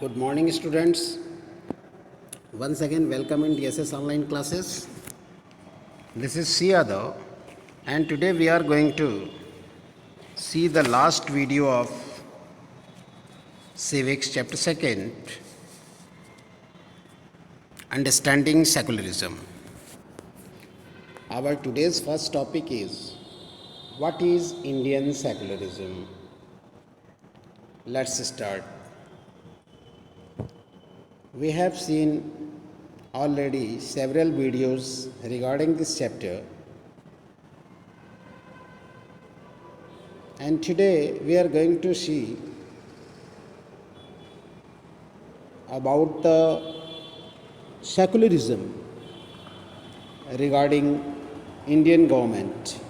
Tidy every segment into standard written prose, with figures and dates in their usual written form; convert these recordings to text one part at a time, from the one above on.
Good morning, students. Once again, welcome in DSS online classes. This is C. Yadav, and today we are going to see the last video of Civics, Chapter 2, Understanding Secularism. Our today's first topic is what is Indian secularism? Let's start. We have seen already several videos regarding this chapter, and today we are going to see about the secularism regarding Indian government.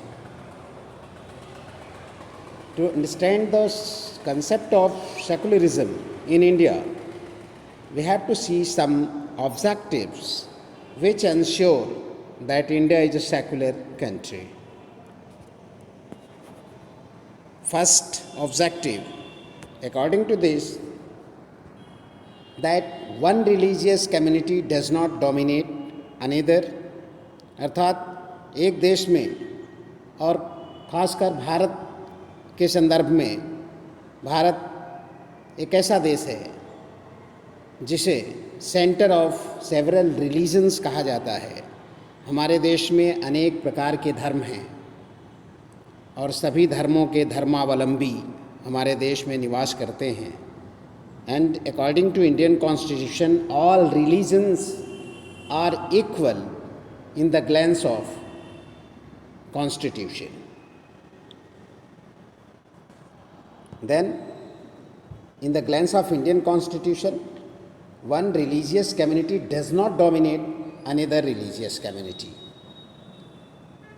To understand the concept of secularism in India, we have to see some objectives which ensure that India is a secular country. First objective, according to this, that one religious community does not dominate another, अर्थात एक देश में और खासकर भारत के संदर्भ में भारत एक ऐसा देश है जिसे सेंटर ऑफ सेवरल रिलीजन्स कहा जाता है। हमारे देश में अनेक प्रकार के धर्म हैं और सभी धर्मों के धर्मावलंबी हमारे देश में निवास करते हैं। And according to Indian constitution all religions are equal in the glance of constitution. Then in the glance of Indian constitution, one religious community does not dominate another religious community.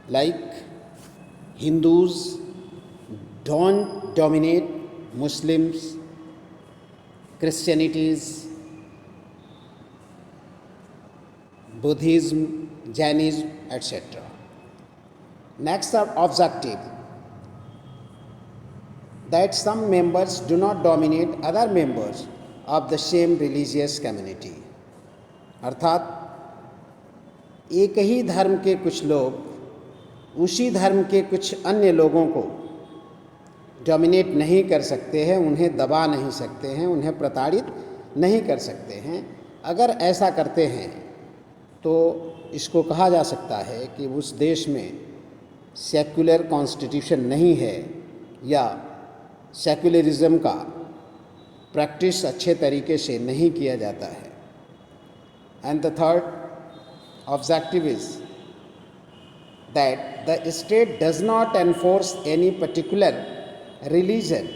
Like Hindus don't dominate Muslims, Christianities, Buddhism, Jainism, etc. Next objective, that some members do not dominate other members of the same religious community. अर्थात एक ही धर्म के कुछ लोग उसी धर्म के कुछ अन्य लोगों को डोमिनेट नहीं कर सकते हैं, उन्हें दबा नहीं सकते हैं, उन्हें प्रताड़ित नहीं कर सकते हैं। अगर ऐसा करते हैं तो इसको कहा जा सकता है कि उस देश में सेक्युलर कॉन्स्टिट्यूशन नहीं है या सेक्युलरिज्म का प्रैक्टिस अच्छे तरीके से नहीं किया जाता है। And the third objective is that the state does not enforce any particular religion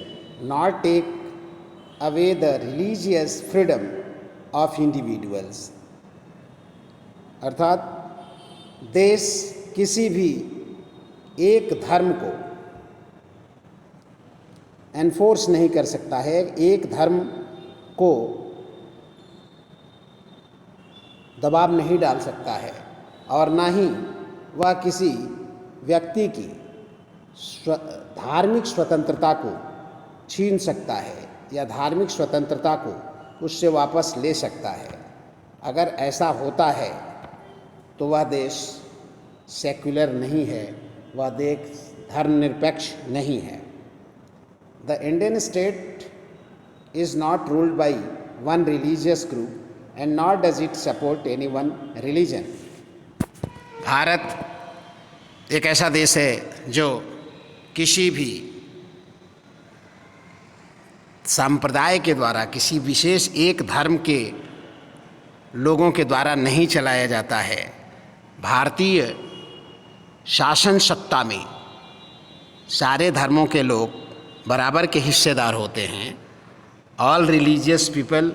not take away the religious freedom of individuals. अर्थात देश किसी भी एक धर्म को एनफोर्स नहीं कर सकता है, एक धर्म को दबाव नहीं डाल सकता है और ना ही वह किसी व्यक्ति की धार्मिक स्वतंत्रता को छीन सकता है या धार्मिक स्वतंत्रता को उससे वापस ले सकता है। अगर ऐसा होता है तो वह देश सेक्युलर नहीं है, वह देश धर्मनिरपेक्ष नहीं है। The Indian state is not ruled by one religious group and not does it support any one religion. Bharat एक ऐसा देश है जो किसी भी संप्रदाय के द्वारा, किसी विशेष एक धर्म के लोगों के द्वारा नहीं चलाया जाता है। भारतीय शासन सत्ता में सारे धर्मों के लोग बराबर के हिस्सेदार होते हैं। All religious people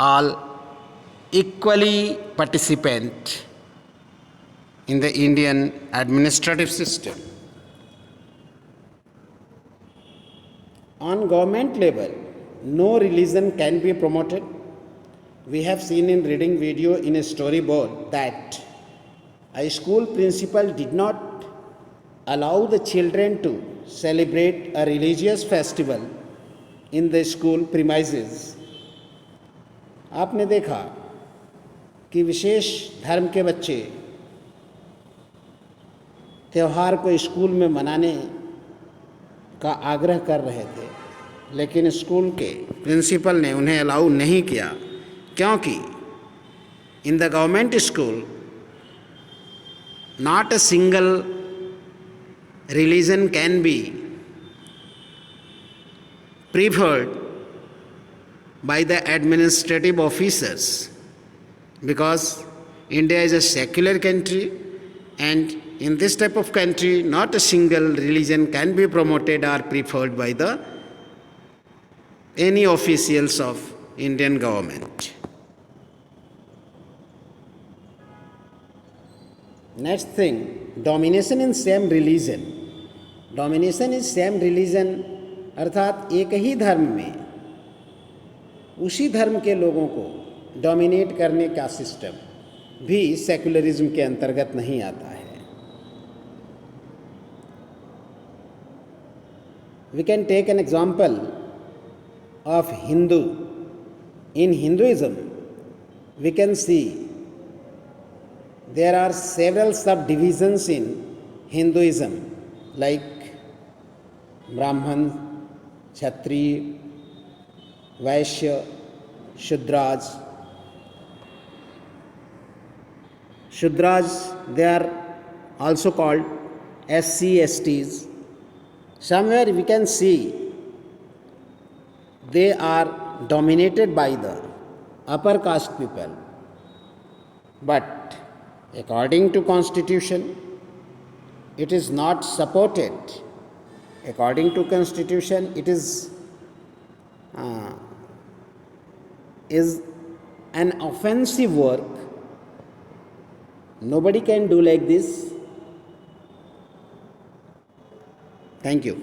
all equally participant in the Indian administrative system. On government level no religion can be promoted. We have seen in reading video in a storyboard that a school principal did not allow the children to celebrate a religious festival in the school premises आपने देखा कि विशेष धर्म के बच्चे त्यौहार को school में मनाने का आग्रह कर रहे थे, लेकिन स्कूल के प्रिंसिपल ने उन्हें अलाउ नहीं किया, क्योंकि in the government school not a single religion can be preferred by the administrative officers, because India is a secular country, and in this type of country not a single religion can be promoted or preferred by the any officials of Indian government. Next thing, domination in same religion. Domination is same religion, अर्थात एक ही धर्म में उसी धर्म के लोगों को dominate करने का सिस्टम भी सेकुलरिज्म के अंतर्गत नहीं आता है. We can take an example of Hindu. In Hinduism we can see there are several subdivisions in Hinduism, like Brahman, Kshatriya, Vaishya, Shudras. Shudras, they are also called SC, STs. Somewhere we can see they are dominated by the upper caste people, but according to constitution it is not supported. According to constitution it is an offensive work. Nobody can do like this. Thank you.